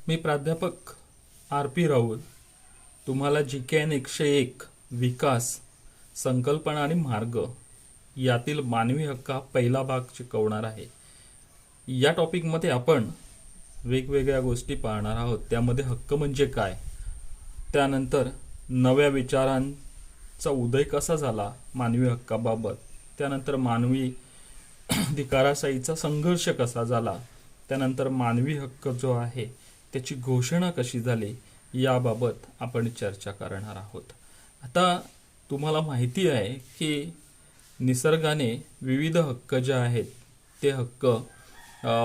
मी प्राध्यापक RP राहुल तुम्हाला GKN 101 विकास संकल्पना आणि मार्ग यातील मानवी हक्क हा पहिला भाग शिकवणार आहे. या टॉपिकमध्ये आपण वेगवेगळ्या गोष्टी पाहणार आहोत. त्यामध्ये हक्क म्हणजे काय, त्यानंतर नव्या विचारांचा उदय कसा झाला मानवी हक्काबाबत, त्यानंतर मानवी अधिकारासाठीचा संघर्ष कसा झाला, त्यानंतर मानवी हक्क जो आहे त्याची घोषणा कशी झाली याबाबत आपण चर्चा करणार आहोत. आता तुम्हाला माहिती आहे की निसर्गाने विविध हक्क जे आहेत ते हक्क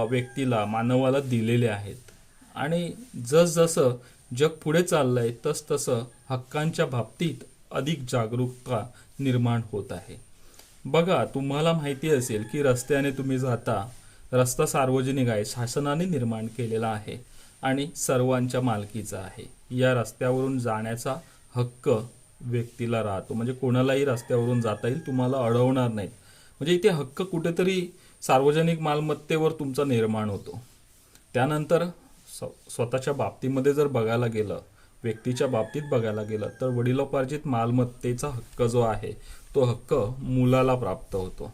व्यक्तीला मानवाला दिलेले आहेत आणि जसजसं जग पुढे चाललंय तसतसं हक्कांच्या बाबतीत अधिक जागरूकता निर्माण होत आहे. बघा, तुम्हाला माहिती असेल की रस्त्याने तुम्ही जाता, रस्ता सार्वजनिक आहे, शासनाने निर्माण केलेला आहे आणि सर्वांच्या मालकीचा आहे. या रस्त्यावरून जाण्याचा हक्क व्यक्तीला राहतो, म्हणजे कोणालाही रस्त्यावरून जाता येईल, तुम्हाला अडवणार नाहीत. म्हणजे इथे हक्क कुठेतरी सार्वजनिक मालमत्तेवर तुमचा निर्माण होतो. त्यानंतर स्वतःच्या बाबतीमध्ये जर बघायला गेलं, व्यक्तीच्या बाबतीत बघायला गेलं तर वडिलोपार्जित मालमत्तेचा हक्क जो आहे तो हक्क मुलाला प्राप्त होतो.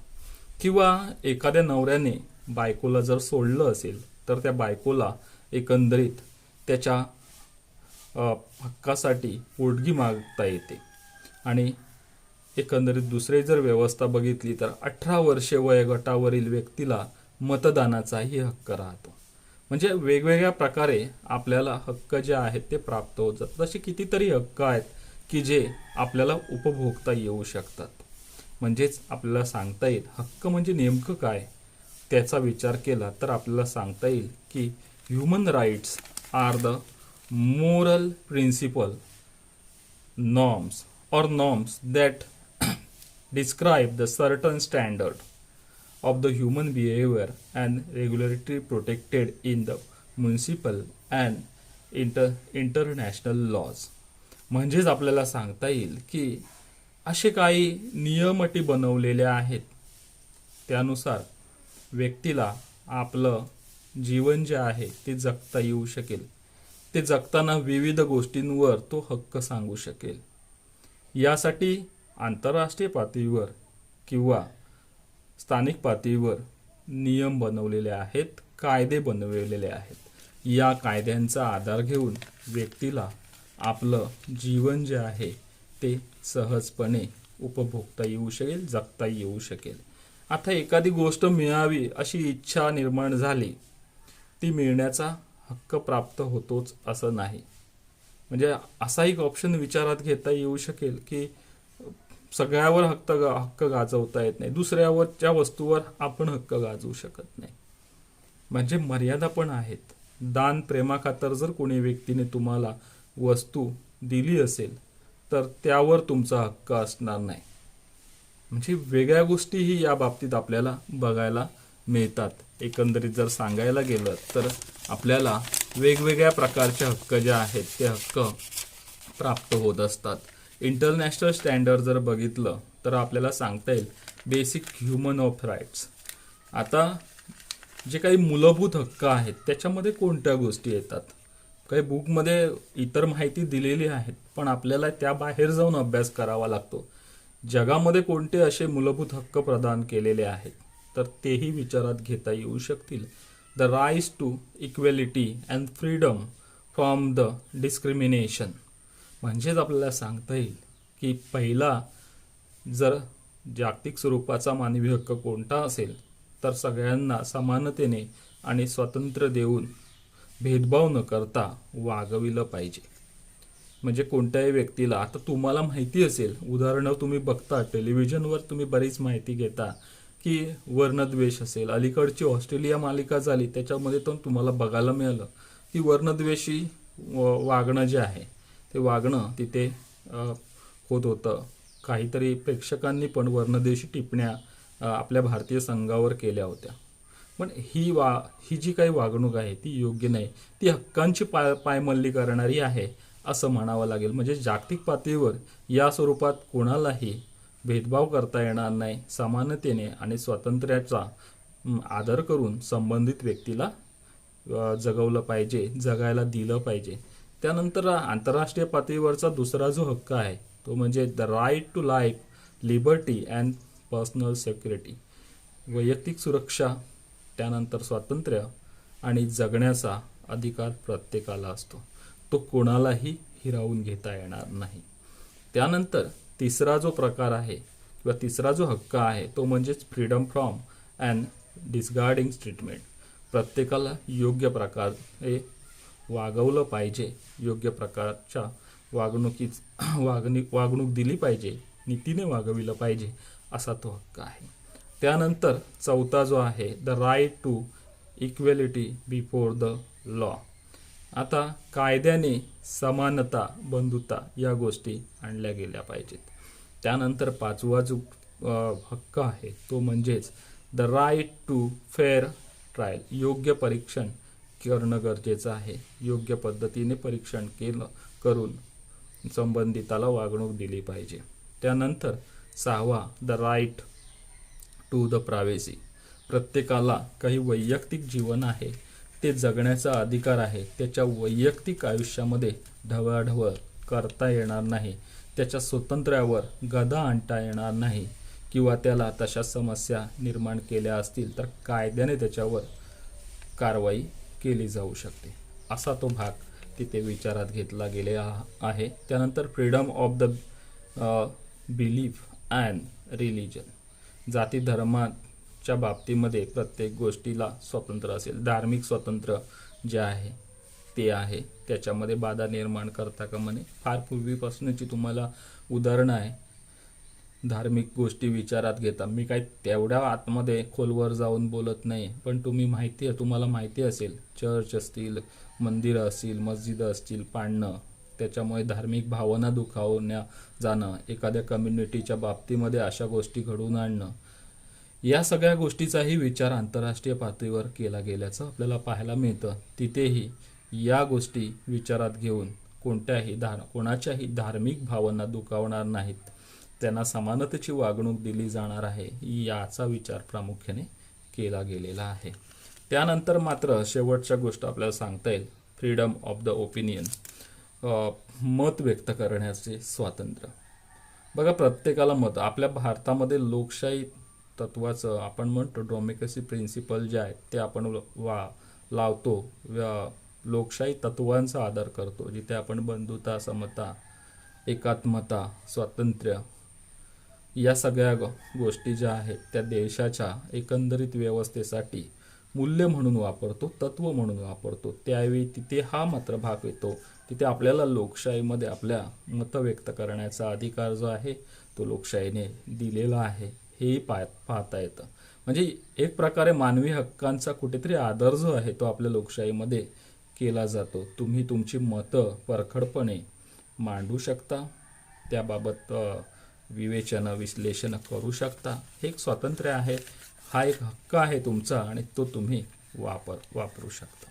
किंवा एखाद्या नवऱ्याने बायकोला जर सोडलं असेल तर त्या बायकोला एकंदरीत त्याच्या हक्कासाठी पोटगी मागता येते. आणि एकंदरीत दुसरी जर व्यवस्था बघितली तर 18 वर्षे वयोगटावरील व्यक्तीला मतदानाचाही हक्क राहतो. म्हणजे वेगवेगळ्या प्रकारे आपल्याला हक्क जे आहेत ते प्राप्त होत जातात. असे कितीतरी हक्क आहेत की जे आपल्याला उपभोगता येऊ शकतात. म्हणजेच आपल्याला सांगता येईल हक्क म्हणजे नेमकं काय. त्याचा विचार केला तर आपल्याला सांगता येईल की human rights are the moral principle norms or norms that describe the certain standard of the human behavior and regularity protected in the municipal and international laws. म्हणजेच आपल्याला सांगता येईल की असे काही नियम अटी बनवलेले आहेत, त्यानुसार व्यक्तीला आपलं जीवन जे आहे ते जगता येऊ शकेल. ते जगताना विविध गोष्टींवर तो हक्क सांगू शकेल. यासाठी आंतरराष्ट्रीय पातळीवर किंवा स्थानिक पातळीवर नियम बनवलेले आहेत, कायदे बनवलेले आहेत. या कायद्यांचा आधार घेऊन व्यक्तीला आपलं जीवन जे आहे ते सहजपणे उपभोगता येऊ शकेल, जगता येऊ शकेल. आता एखादी गोष्ट मिळावी अशी इच्छा निर्माण झाली, ती मिळण्याचा हक्क प्राप्त होतोच असं नाही. म्हणजे असा एक ऑप्शन विचारात घेता येऊ शकेल की सगळ्यावर हक्क गाजवता येत नाही, दुसऱ्यावरच्या वस्तूवर आपण हक्क गाजवू शकत नाही. म्हणजे मर्यादा पण आहेत. दान प्रेमाखातर जर कोणी व्यक्तीने तुम्हाला वस्तू दिली असेल तर त्यावर तुमचा हक्क असणार नाही. म्हणजे वेगळ्या गोष्टीही या बाबतीत आपल्याला बघायला मिळतात. एकंदरीत जर सांगायला गेलं तर आपल्याला वेगवेगळ्या प्रकारचे हक्क जे आहेत ते हक्क प्राप्त होत असतात. इंटरनॅशनल स्टँडर्ड जर बघितलं तर आपल्याला सांगता येईल बेसिक ह्युमन ऑफ राईट्स. आता जे काही मूलभूत हक्क आहेत त्याच्यामध्ये कोणत्या गोष्टी येतात, काही बुकमध्ये इतर माहिती दिलेली आहेत, पण आपल्याला त्या बाहेर जाऊन अभ्यास करावा लागतो. जगामध्ये कोणते असे मूलभूत हक्क प्रदान केलेले आहेत तर तेही विचारात घेता येऊ शकतील. The right to equality and freedom from the discrimination. म्हणजेच आपल्याला सांगता येईल की पहिला जर जागतिक स्वरूपाचा मानवी हक्क कोणता असेल तर सगळ्यांना समानतेने आणि स्वातंत्र्य देऊन भेदभाव न करता वागविलं पाहिजे. म्हणजे कोणत्याही व्यक्तीला, आता तुम्हाला माहिती असेल, उदाहरणं तुम्ही बघता टेलिव्हिजनवर, तुम्ही बरीच माहिती घेता की वर्णद्वेष असेल. अलीकडची ऑस्ट्रेलिया मालिका झाली त्याच्यामध्ये तर तुम्हाला बघायला मिळालं की वर्णद्वेषी वागणं जे आहे ते वागणं तिथे होत होतं. काहीतरी प्रेक्षकांनी पण वर्णद्वेषी टिप्पण्या आपल्या भारतीय संघावर केल्या होत्या. पण ही जी काही वागणूक आहे ती योग्य नाही, ती हक्कांची पायमल्ली करणारी आहे असं म्हणावं लागेल. म्हणजे जागतिक पातळीवर या स्वरूपात कोणालाही भेदभाव करता येणार नाही. समानतेने आणि स्वातंत्र्याचा आदर करून संबंधित व्यक्तीला जगवलं पाहिजे, जगायला दिलं पाहिजे. त्यानंतर आंतरराष्ट्रीय पातळीवरचा दुसरा जो हक्क आहे तो म्हणजे the right to life, liberty and personal security. वैयक्तिक सुरक्षा, त्यानंतर स्वातंत्र्य आणि जगण्याचा अधिकार प्रत्येकाला असतो. तो कोणालाही हिरावून घेता येणार नाही. त्यानंतर तिसरा जो प्रकार आहे किंवा तिसरा जो हक्क आहे तो म्हणजेच फ्रीडम फ्रॉम अँड डिसगार्डिंग ट्रीटमेंट. प्रत्येकाला योग्य प्रकारे वागवलं पाहिजे, योग्य प्रकारच्या वागणूक दिली पाहिजे, नीतीने वागविलं पाहिजे, असा तो हक्क आहे. त्यानंतर चौथा जो आहे the right to equality before the law. आता कायद्याने समानता, बंधुता या गोष्टी आणल्या गेल्या पाहिजेत. त्यानंतर पाचवा जो हक्क आहे तो म्हणजेच the right to fair trial. योग्य परीक्षण करणं गरजेचं आहे. योग्य पद्धतीने परीक्षण करून संबंधिताला वागणूक दिली पाहिजे. त्यानंतर सहावा the right to the privacy. प्रत्येकाला काही वैयक्तिक जीवन आहे ते जगण्याचा अधिकार आहे. त्याच्या वैयक्तिक आयुष्यामध्ये ढवळाढवळ करता येणार नाही, त्याच्या स्वातंत्र्यावर गदा आणता येणार नाही किंवा त्याला तशा समस्या निर्माण केल्या असतील तर कायद्याने त्याच्यावर कारवाई केली जाऊ शकते. असा तो भाग तिथे विचारात घेतला गेला आहे. त्यानंतर freedom of the belief and religion. जाती धर्माच्या बाबतीमध्ये प्रत्येक गोष्टीला स्वातंत्र्य असेल. धार्मिक स्वातंत्र्य जे आहे ते आहे, त्याच्यामध्ये बाधा निर्माण करता कामा नये. फार पूर्वीपासूनची तुम्हाला उदाहरणं आहे धार्मिक गोष्टी विचारात घेता. मी काय तेवढ्या आतमध्ये खोलवर जाऊन बोलत नाही, पण तुम्हाला माहिती असेल चर्च असतील, मंदिरं असतील, मस्जिदं असतील पाडणं, त्याच्यामुळे धार्मिक भावना दुखावण्या जाणं, एखाद्या कम्युनिटीच्या बाबतीमध्ये अशा गोष्टी घडवून आणणं, या सगळ्या गोष्टीचाही विचार आंतरराष्ट्रीय पातळीवर केला गेल्याचं आपल्याला पाहायला मिळतं. तिथेही या गोष्टी विचारात घेऊन कोणाच्याही धार्मिक भावना दुखावणार नाहीत, त्यांना समानतेची वागणूक दिली जाणार आहे, याचा विचार प्रामुख्याने केला गेलेला आहे. त्यानंतर मात्र शेवटच्या गोष्ट आपल्याला सांगता येईल फ्रीडम ऑफ द ओपिनियन. मत व्यक्त करण्याचे स्वातंत्र्य. बघा प्रत्येकाला मत. आपल्या भारतामध्ये लोकशाही तत्वाचं आपण म्हणतो डेमोक्रेसी प्रिन्सिपल जे आहेत ते आपण लावतो. लोकशाही तत्वांचा आदर करतो, जिथे आपण बंधुता, समता, एकात्मता, स्वातंत्र्य या सगळ्या गोष्टी ज्या आहेत त्या देशाच्या एकंदरीत व्यवस्थेसाठी मूल्य म्हणून वापरतो, तत्व म्हणून वापरतो. त्यावेळी तिथे हा मात्र भाग येतो, तिथे आपल्याला लोकशाहीमध्ये आपल्या मत व्यक्त करण्याचा अधिकार जो आहे तो लोकशाहीने दिलेला आहे, हेही पाहता येतं. म्हणजे एक प्रकारे मानवी हक्कांचा कुठेतरी आदर जो आहे तो आपल्या लोकशाहीमध्ये केला जातो. तुम्ही तुमची मतं परखडपणे मांडू शकता, त्याबाबत विवेचन, विश्लेषण करू शकता. हे एक स्वातंत्र्य आहे, हा एक हक्क आहे तुमचा आणि तो तुम्ही वापरू शकता.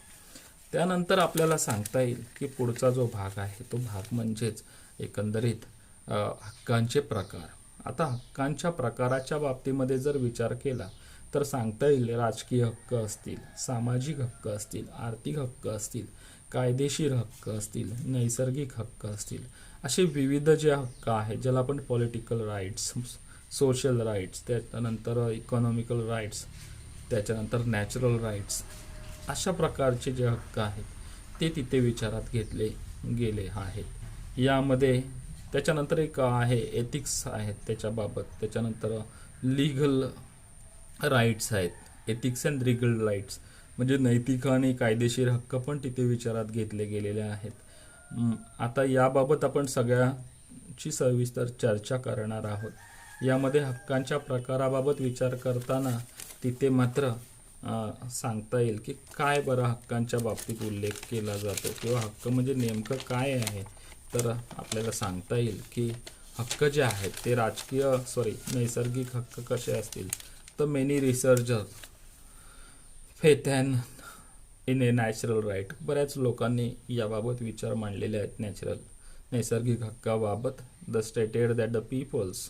त्यानंतर आपल्याला सांगता येईल की पुढचा जो भाग आहे तो भाग म्हणजेच एकंदरीत हक्कांचे प्रकार. आता हक्कांच्या प्रकाराच्या बाबतीमध्ये जर विचार केला तर सांगता येईल राजकीय हक्क असतील, सामाजिक हक्क असतील, आर्थिक हक्क असतील, कायदेशीर हक्क असतील, नैसर्गिक हक्क असतील, असे विविध जे हक्क आहेत ज्याला आपण पॉलिटिकल राईट्स, सोशल राईट्स, त्याच्यानंतर इकॉनॉमिकल राईट्स, त्याच्यानंतर नॅचरल राईट्स, अशा प्रकारचे जे हक्क आहेत ते तिथे विचारात घेतले गेले आहेत. यामध्ये त्याच्यानंतर एक आहे एथिक्स आहेत त्याच्याबाबत, त्याच्यानंतर लीगल राईट्स आहेत, एथिक्स अँड लीगल राईट्स म्हणजे नैतिक आणि कायदेशीर हक्क पण तिथे विचारात घेतले गेलेले आहेत. आता याबाबत आपण सगळ्याची सविस्तर चर्चा करणार आहोत. यामध्ये हक्कांच्या प्रकाराबाबत विचार करताना तिथे मात्र सांगता येईल की काय बरं हक्कांच्या बाबतीत उल्लेख केला जातो किंवा हक्क म्हणजे नेमकं काय आहे. तर आपल्याला सांगता येईल की हक्क जे आहेत ते नैसर्गिक हक्क कसे असतील तर many researcher faith and in a natural right. बऱ्याच लोकांनी याबाबत विचार मांडलेले आहेत नैसर्गिक हक्काबाबत. The stated that the peoples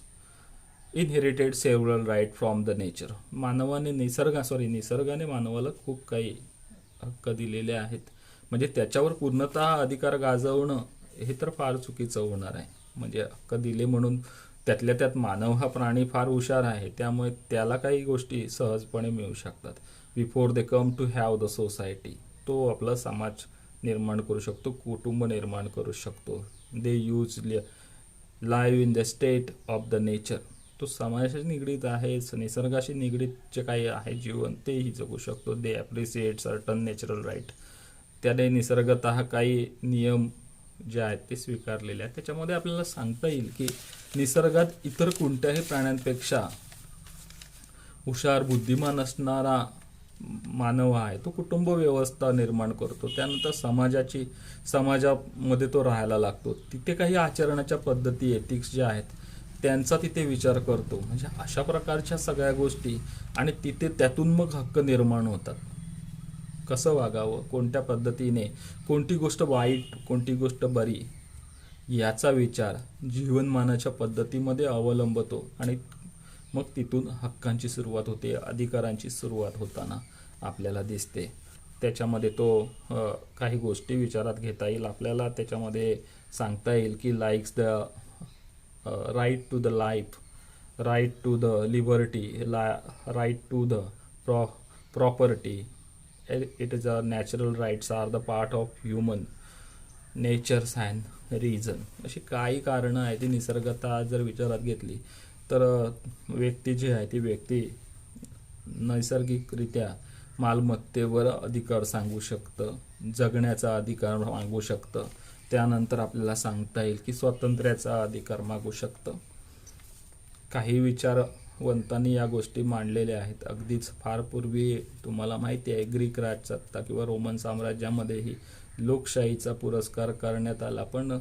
inherited several right from the nature. निसर्गाने मानवाला खूप काही हक्क दिलेले आहेत. म्हणजे त्याच्यावर पूर्णतः अधिकार गाजवणं हे तर फार चुकीचं होणार आहे. म्हणजे हक्क दिले म्हणून त्यातल्या त्यात मानव हा प्राणी फार हुशार आहे, त्यामुळे त्याला काही गोष्टी सहजपणे मिळू शकतात. Before they come to have the society, तो आपला समाज निर्माण करू शकतो, कुटुंब निर्माण करू शकतो. They use live in the state of the nature, तो समाजाशी निगडीत आहे, निसर्गाशी निगडीत जे काही आहे जीवन तेही जगू शकतो. दे ॲप्रिसिएट सर्टन नॅचरल राईट, त्याने निसर्गतः काही नियम जे आहेत ते स्वीकारलेले आहेत. त्याच्यामध्ये आपल्याला सांगता येईल की निसर्गात इतर कोणत्याही प्राण्यांपेक्षा हुशार बुद्धिमान असणारा मानव आहे, तो कुटुंब व्यवस्था निर्माण करतो. त्यानंतर समाजामध्ये तो राहायला लागतो. तिथे काही आचरणाच्या पद्धती एथिक्स ज्या आहेत त्यांचा तिथे विचार करतो. म्हणजे अशा प्रकारच्या सगळ्या गोष्टी, आणि तिथे त्यातून मग हक्क निर्माण होतात. कसं वागावं, कोणत्या पद्धतीने, कोणती गोष्ट वाईट, कोणती गोष्ट बरी, याचा विचार जीवनमानाच्या पद्धतीमध्ये अवलंबतो. आणि मग तिथून हक्कांची सुरुवात होते, अधिकारांची सुरुवात होताना आपल्याला दिसते. त्याच्यामध्ये तो काही गोष्टी विचारात घेता येईल आपल्याला. त्याच्यामध्ये सांगता येईल की likes the right to the life, right to the liberty, right to the property, it is a natural rights are the part of human natures and reason. अशी काही कारणं आहेत ती निसर्गता जर विचारात घेतली तर व्यक्ती जी आहे ती व्यक्ती नैसर्गिकरित्या मालमत्तेवर अधिकार सांगू शकतं, जगण्याचा अधिकार मागू शकतं. त्यानंतर आपल्याला सांगता येईल की स्वातंत्र्याचा अधिकार मागू शकतं. काही विचारवंतांनी या गोष्टी मांडलेल्या आहेत. अगदीच फार पूर्वी तुम्हाला माहिती आहे ग्रीक राजसत्ता किंवा रोमन साम्राज्यामध्येही लोकशाहीचा पुरस्कार करण्यात आला, पण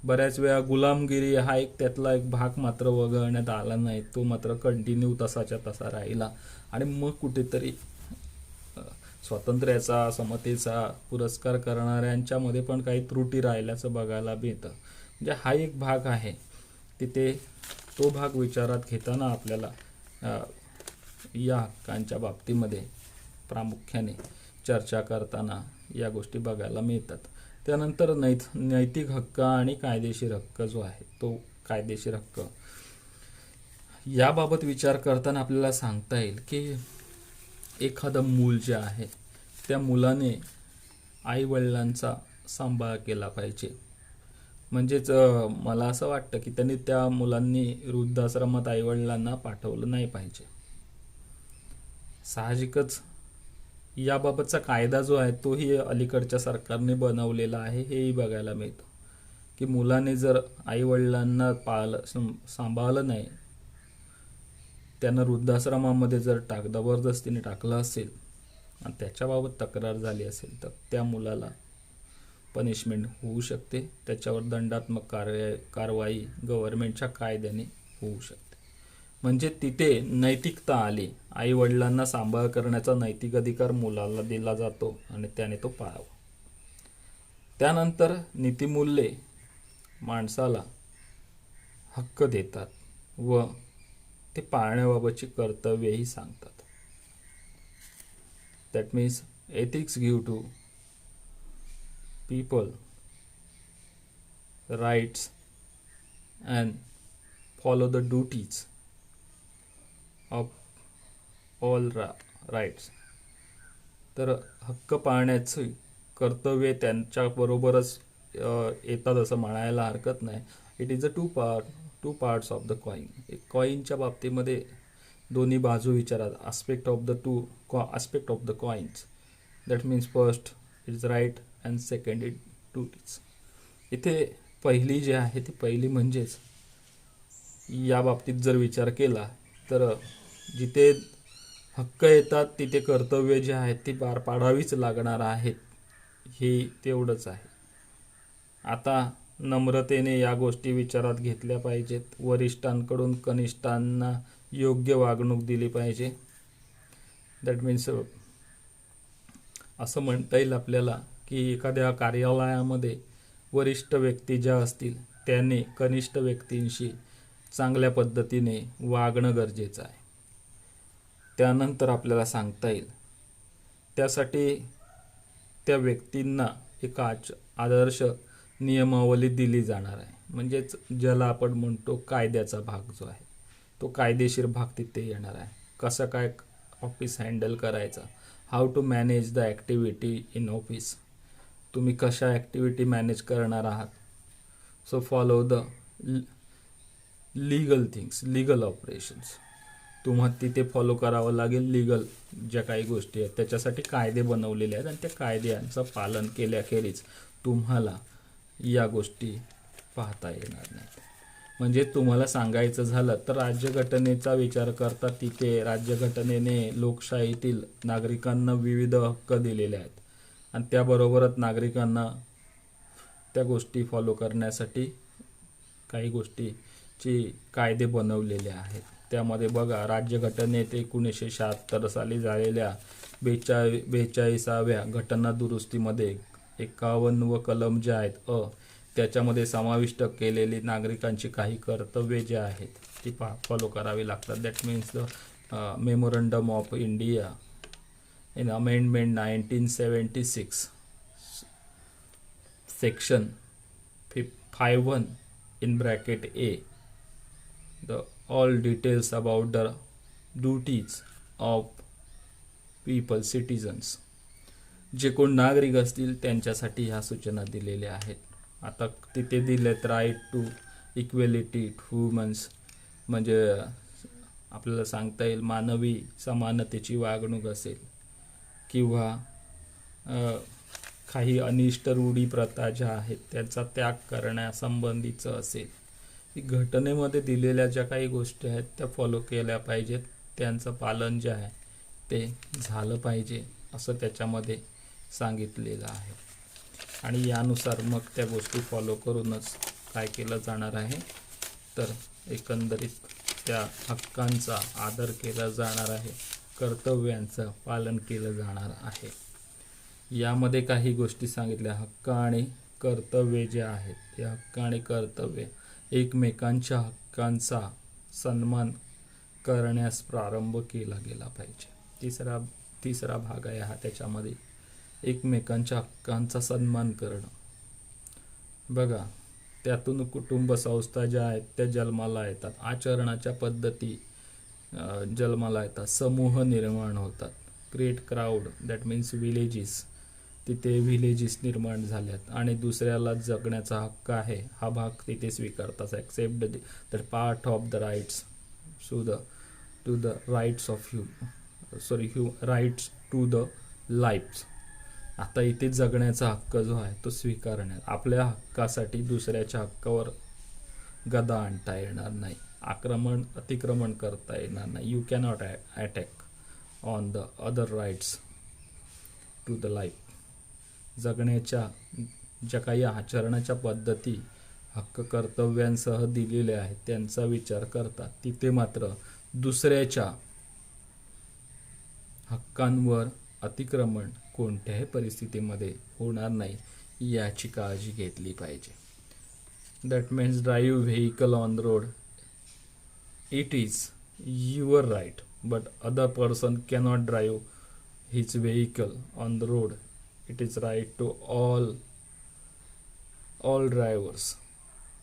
बऱ्याच वेळा गुलामगिरी हा एक त्यातला एक भाग मात्र वगळण्यात आला नाही. तो मात्र कंटिन्यू तसाच्या तसा राहिला. आणि मग कुठेतरी स्वातंत्र्याचा, समतेचा पुरस्कार करणाऱ्यांच्यामध्ये पण काही त्रुटी राहिल्याचं बघायला मिळतं. म्हणजे हा एक भाग आहे. तिथे तो भाग विचारात घेताना आपल्याला या हक्कांच्या बाबतीमध्ये प्रामुख्याने चर्चा करताना या गोष्टी बघायला मिळतात. त्यानंतर नैतिक हक्क आणि कायदेशीर हक्क जो आहे तो कायदेशीर हक्क याबाबत विचार करताना आपल्याला सांगता येईल की एखादं मूल जे आहे त्या मुलाने आईवडिलांचा सांभाळ केला पाहिजे. म्हणजेच मला असं वाटतं की त्यांनी त्या मुलांनी वृद्धाश्रमात आईवडिलांना पाठवलं नाही पाहिजे. साहजिकच याबाबतचा कायदा जो आहे तोही अलीकडच्या सरकारने बनवलेला आहे, हेही बघायला मिळतं की मुलाने जर आईवडिलांना सांभाळलं नाही, त्यांना वृद्धाश्रमामध्ये जर जबरदस्तीने टाकलं असेल आणि त्याच्याबाबत तक्रार झाली असेल तर त्या मुलाला पनिशमेंट होऊ शकते. त्याच्यावर दंडात्मक कारवाई गव्हर्नमेंटच्या कायद्याने होऊ शकते. म्हणजे तिथे नैतिकता आली. आईवडिलांना सांभाळ करण्याचा नैतिक अधिकार मुलाला दिला जातो आणि त्याने तो पाळावा. त्यानंतर नीतिमूल्ये माणसाला हक्क देतात व ते पाळण्याबाबतची कर्तव्येही सांगतात. That means ethics give to people rights and follow the duties of all rights. तर हक्क पाळण्याचे कर्तव्य त्यांच्याबरोबरच येतात असं म्हणायला हरकत नाही. It is a two parts of the coin. एक कॉईनच्या बाबतीमध्ये दोन्ही बाजू विचारात, aspect of the coins. That means first it is right and second it duties. इथे पहिली जी आहे ती पहिली म्हणजेच या बाबतीत जर विचार केला तर जिथे हक्क येतात तिथे कर्तव्य जे आहेत ती पार पाडावीच लागणार आहेत, हे तेवढंच आहे. आता नम्रतेने या गोष्टी विचारात घेतल्या पाहिजेत. वरिष्ठांकडून कनिष्ठांना योग्य वागणूक दिली पाहिजे. दॅट मीन्स असं म्हणता येईल आपल्याला की एखाद्या कार्यालयामध्ये वरिष्ठ व्यक्ती ज्या असतील त्याने कनिष्ठ व्यक्तींशी चांगल्या पद्धतीने वागणं गरजेचं आहे. त्यानंतर आपल्याला सांगता येईल त्यासाठी त्या व्यक्तींना एक आदर्श नियमावली दिली जाणार आहे. म्हणजेच ज्याला आपण म्हणतो कायद्याचा भाग जो आहे तो कायदेशीर भाग तिथे येणार आहे. कसं काय ऑफिस हँडल करायचं, how to manage the activity in office, तुम्ही कशा ॲक्टिव्हिटी मॅनेज करणार आहात. So follow the legal things, legal operations, तुम्हाला तिथे फॉलो करावं लागेल. लीगल ज्या काही गोष्टी आहेत त्याच्यासाठी कायदे बनवलेले आहेत आणि त्या कायद्यांचं पालन केल्याखेरीज तुम्हाला या गोष्टी पाहता येणार नाहीत. म्हणजे तुम्हाला सांगायचं झालं तर राज्यघटनेचा विचार करता तिथे राज्यघटनेने लोकशाहीतील नागरिकांना विविध हक्क दिलेले आहेत आणि त्याबरोबरच नागरिकांना त्या गोष्टी फॉलो करण्यासाठी काही गोष्टीची कायदे बनवलेले आहेत. त्यामध्ये बघा, राज्यघटनेत 1976 साली झालेल्या 42व्या घटना दुरुस्तीमध्ये 51 कलम जे आहेत त्याच्यामध्ये समाविष्ट केलेली नागरिकांची काही कर्तव्ये जे आहेत ती फॉलो करावी लागतात. That means the memorandum of India in amendment 1976 section 51 in bracket A, the all details about the duties of people, citizens, जे कोण नागरिक असतील त्यांच्यासाठी ह्या सूचना दिलेल्या आहेत. आता तिथे दिलेत right to equality to humans, म्हणजे आपल्याला सांगता येईल मानवी समानतेची वागणूक असेल किंवा काही अनिष्ट रूढी प्रथा ज्या आहेत त्याचा त्याग करण्यासंबंधीचं असेल. घटनेमध्ये दिलेल्या ज्या काही गोष्टी आहेत त्या फॉलो केल्या पाहिजेत, त्यांचं पालन जे आहे ते झालं पाहिजे असं त्याच्यामध्ये सांगितलेलं आहे. आणि यानुसार मग त्या गोष्टी फॉलो करूनच काय केलं जाणार आहे तर एकंदरीत त्या हक्कांचा आदर केला जाणार आहे, कर्तव्यांचं पालन केलं जाणार आहे. यामध्ये काही गोष्टी सांगितल्या. हक्क आणि कर्तव्ये जे आहेत या हक्क आणि कर्तव्ये एकमेकांच्या हक्कांचा सन्मान करण्यास प्रारंभ केला गेला पाहिजे. तिसरा भाग आहे हा त्याच्यामध्ये, एकमेकांच्या हक्कांचा सन्मान करणं. बघा, त्यातून कुटुंब संस्था ज्या आहेत त्या जन्माला येतात, आचरणाच्या पद्धती जन्माला येतात, समूह निर्माण होतात. Create crowd, that means villages, तिथे विलेजेस निर्माण झाल्यात आणि दुसऱ्याला जगण्याचा हक्क आहे हा भाग तिथे स्वीकारतात. Accept that part of the rights to the rights of rights to the life. आता इथे जगण्याचा हक्क जो आहे तो स्वीकारण्यात, आपल्या हक्कासाठी दुसऱ्याच्या हक्कावर गदा आणता येणार नाही, अतिक्रमण करता येणार नाही. You cannot attack on the other rights to the life. जगण्याच्या ज्या काही आचरणाच्या पद्धती हक्क कर्तव्यांसह दिलेल्या आहेत त्यांचा विचार करतात. तिथे मात्र दुसऱ्याच्या हक्कांवर अतिक्रमण कोणत्याही परिस्थितीमध्ये होणार नाही याची काळजी घेतली पाहिजे. That means drive vehicle on the road, it is your right but other person cannot drive his vehicle on the road. It is right to all drivers.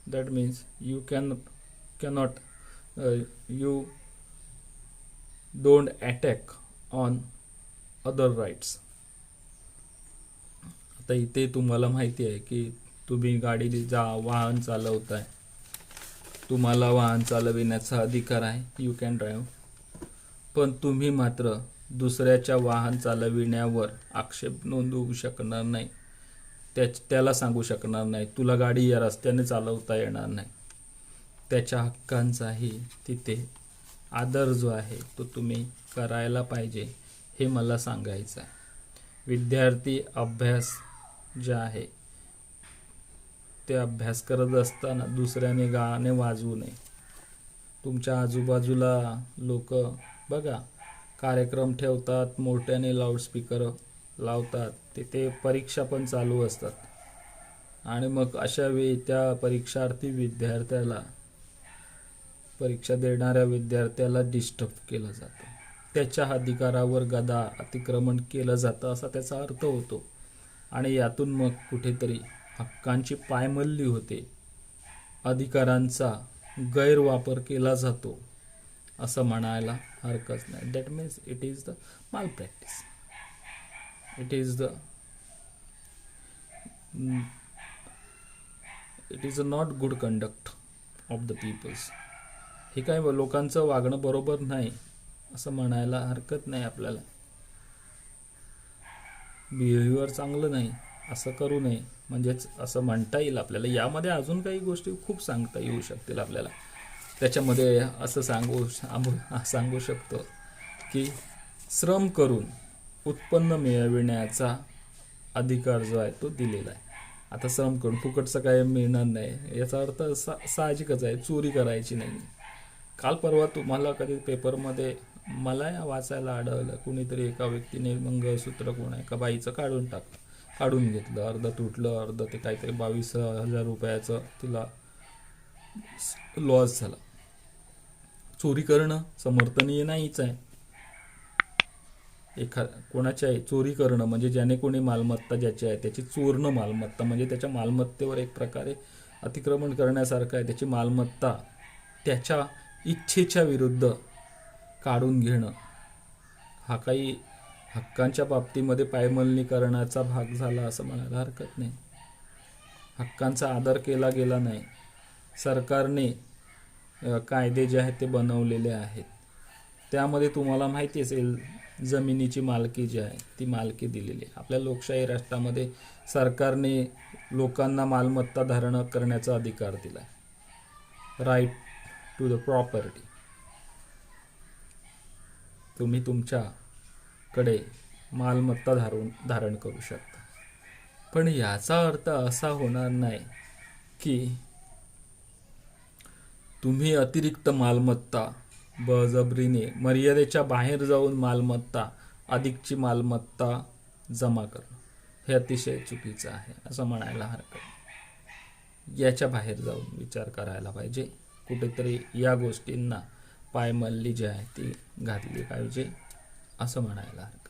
That means you cannot you don't attack on other rights. आता इथे तुम्हाला माहिती आहे की तुम्ही वाहन चालवताय, तुम्हाला वाहन चालविण्याचा अधिकार आहे, यू कॅन ड्राईव्ह. पण तुम्ही मात्र दुसऱ्याच्या वाहन चालविण्यावर आक्षेप नोंदवू शकणार नाही, त्याला सांगू शकणार नाही तुला गाडी या रस्त्याने चालवता येणार नाही. त्याच्या हक्कांचाही तिथे आदर जो आहे तो तुम्ही करायला पाहिजे हे मला सांगायचं आहे. विद्यार्थी अभ्यास जे आहे ते अभ्यास करत असताना दुसऱ्याने गाणे वाजवू नये. तुमच्या आजूबाजूला लोक बघा कार्यक्रम ठेवतात, मोठ्याने लाऊडस्पीकर लावतात, तिथे परीक्षा पण चालू असतात आणि मग अशा वेळी त्या परीक्षा देणाऱ्या विद्यार्थ्याला डिस्टर्ब केलं जातं, त्याच्या अधिकारावर अतिक्रमण केलं जातं असा त्याचा अर्थ होतो. आणि यातून मग कुठेतरी हक्कांची पायमल्ली होते, अधिकारांचा गैरवापर केला जातो असं म्हणायला हरकत नाही. That means it is the malpractice, it is a not good conduct of the peoples. हे काय लोकांचं वागणं बरोबर नाही असं म्हणायला हरकत नाही आपल्याला. बिहेवियर चांगलं नाही असं करू नये, म्हणजेच असं म्हणता येईल आपल्याला. यामध्ये अजून काही गोष्टी खूप सांगता येऊ शकतील आपल्याला. त्याच्यामध्ये असं सांगू शकतो की श्रम करून उत्पन्न मिळविण्याचा अधिकार जो आहे तो दिलेला आहे. आता श्रम करून फुकटचं काय मिळणार नाही याचा अर्थ साहजिकच आहे, चोरी करायची नाही. काल परवा तुम्हाला कधी पेपरमध्ये मला वाचायला आढळलं, कुणीतरी एका व्यक्तीने मंगळसूत्र एका बाईचं काढून घेतलं, अर्ध तुटलं, अर्ध ते काहीतरी 22,000 रुपयाचं तिला लॉस झाला. चोरी करणं समर्थनीय नाहीच आहे. कोणाच्याही चोरी करणं म्हणजे ज्याने कोणी मालमत्ता ज्याची आहे त्याची चोरणं मालमत्ता म्हणजे त्याच्या मालमत्तेवर एक प्रकारे अतिक्रमण करण्यासारखं आहे. त्याची मालमत्ता त्याच्या इच्छेच्या विरुद्ध काढून घेणं हा काही हक्कांच्या बाबतीमध्ये पायमल्ली करण्याचा भाग झाला असं म्हणायला हरकत नाही. हक्कांचा आदर केला गेला नाही. सरकारने कायदे जे आहेत ते बनवलेले आहेत, त्यामध्ये तुम्हाला माहिती असेल जमिनीची मालकी जी आहे ती मालकी दिलेली आहे. आपल्या लोकशाही राष्ट्रामध्ये सरकारने लोकांना मालमत्ता धारण करण्याचा अधिकार दिला आहे, राईट टू द प्रॉपर्टी. तुम्ही तुमच्याकडे मालमत्ता धारण करू शकता, पण याचा अर्थ असा होणार नाही की तुम्ही अतिरिक्त मालमत्ता बळजबरीने मर्यादेच्या बाहेर जाऊन मालमत्ता अधिकची मालमत्ता जमा करणं हे अतिशय चुकीचं आहे असं म्हणायला हरकत नाही. याच्या बाहेर जाऊन विचार करायला पाहिजे. कुठेतरी या गोष्टींना पायमल्ली जी आहे ती घातली पाहिजे असं म्हणायला हरकत.